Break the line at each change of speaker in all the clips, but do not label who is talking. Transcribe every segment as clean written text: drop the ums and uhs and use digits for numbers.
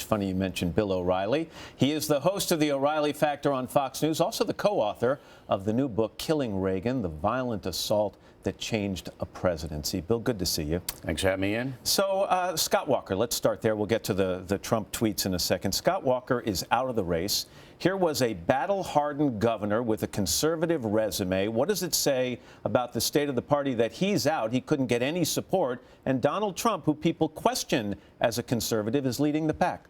funny you mentioned Bill O'Reilly. He is the host of the O'Reilly Factor on Fox News, also the co-author of the new book, Killing Reagan, The Violent Assault That Changed a Presidency. Bill, good to see you.
Thanks for having me in.
So, Scott Walker, let's start there. We'll get to the Trump tweets in a second. Scott Walker is out of the race. Here was a battle-hardened governor with a conservative resume. What does it say about the state of the party that he's out? He couldn't get any support. And Donald Trump, who people question as a conservative, is leading the pack.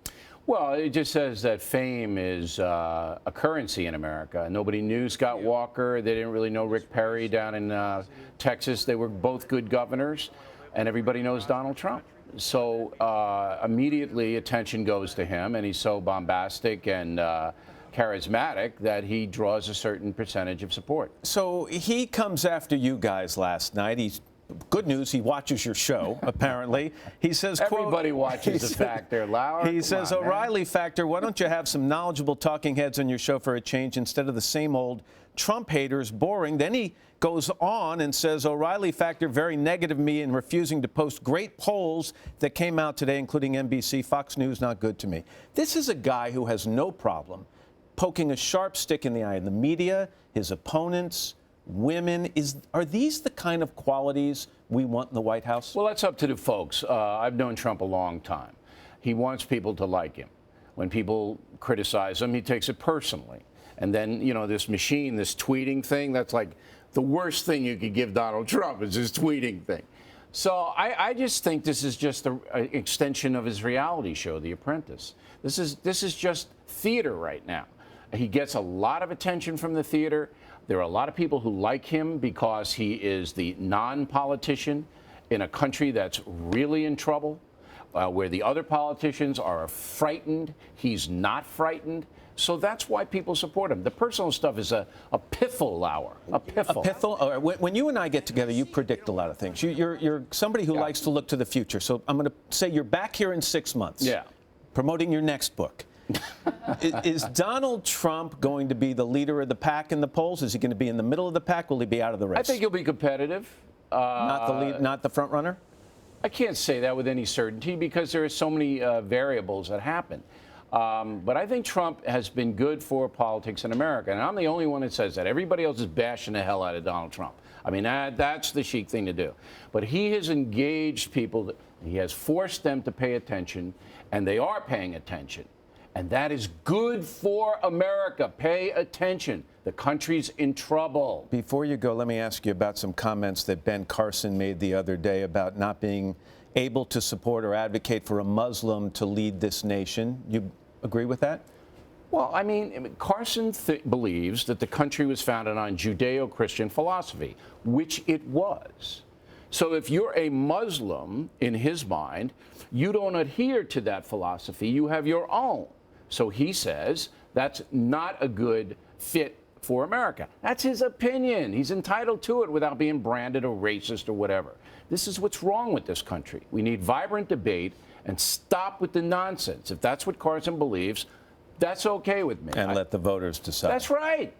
Well, it just says that fame is a currency in America. Nobody knew Scott Walker. They didn't really know Rick Perry down in Texas. They were both good governors. And everybody knows Donald Trump. So immediately attention goes to him. And he's so bombastic and charismatic that he draws a certain percentage of support.
So he comes after you guys last night. He's good news, he watches your show, apparently. He says,
everybody watches the Factor, Lauer.
He says, O'Reilly Factor, why don't you have some knowledgeable talking heads on your show for a change instead of the same old Trump haters, boring. Then he goes on and says, O'Reilly Factor, very negative me in refusing to post great polls that came out today, including NBC, Fox News, not good to me. This is a guy who has no problem poking a sharp stick in the eye of the media, his opponents, women. Are these the kind of qualities we want in the White House?
Well, that's up to the folks. I've known Trump a long time. He wants people to like him. When people criticize him, he takes it personally. And then, you know, this machine, this tweeting thing, that's like the worst thing you could give Donald Trump is his tweeting thing. So I just think this is just an extension of his reality show, The Apprentice. This is just theater right now. He gets a lot of attention from the theater. There are a lot of people who like him because he is the non-politician in a country that's really in trouble, where the other politicians are frightened. He's not frightened. So that's why people support him. The personal stuff is a piffle, Lauer. A piffle.
A piffle? All right. When you and I get together, you predict a lot of things. You're somebody who likes to look to the future. So I'm going to say you're back here in 6 months.
Yeah.
Promoting your next book. Is Donald Trump going to be the leader of the pack in the polls? Is he going to be in the middle of the pack? Will he be out of the race?
I think he'll be competitive.
Not the front runner?
I can't say that with any certainty because there are so many variables that happen. But I think Trump has been good for politics in America. And I'm the only one that says that. Everybody else is bashing the hell out of Donald Trump. I mean, that's the chic thing to do. But he has engaged people. He has forced them to pay attention, and they are paying attention. And that is good for America. Pay attention. The country's in trouble.
Before you go, let me ask you about some comments that Ben Carson made the other day about not being able to support or advocate for a Muslim to lead this nation. You agree with that?
Well, I mean, Carson believes that the country was founded on Judeo-Christian philosophy, which it was. So if you're a Muslim, in his mind, you don't adhere to that philosophy. You have your own. So he says that's not a good fit for America. That's his opinion. He's entitled to it without being branded a racist or whatever. This is what's wrong with this country. We need vibrant debate and stop with the nonsense. If that's what Carson believes, that's okay with me.
And let the voters decide.
That's right.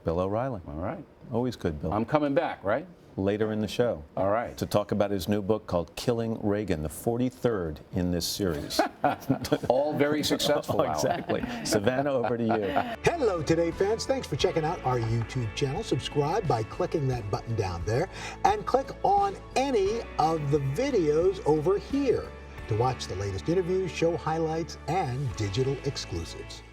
Bill O'Reilly.
All right.
Always good, Bill.
I'm coming back, right?
Later in the show.
All right.
To talk about his new book called Killing Reagan, the 43rd in this series.
All very successful.
Exactly. Savannah, over to you.
Hello, Today fans. Thanks for checking out our YouTube channel. Subscribe by clicking that button down there and click on any of the videos over here to watch the latest interviews, show highlights, and digital exclusives.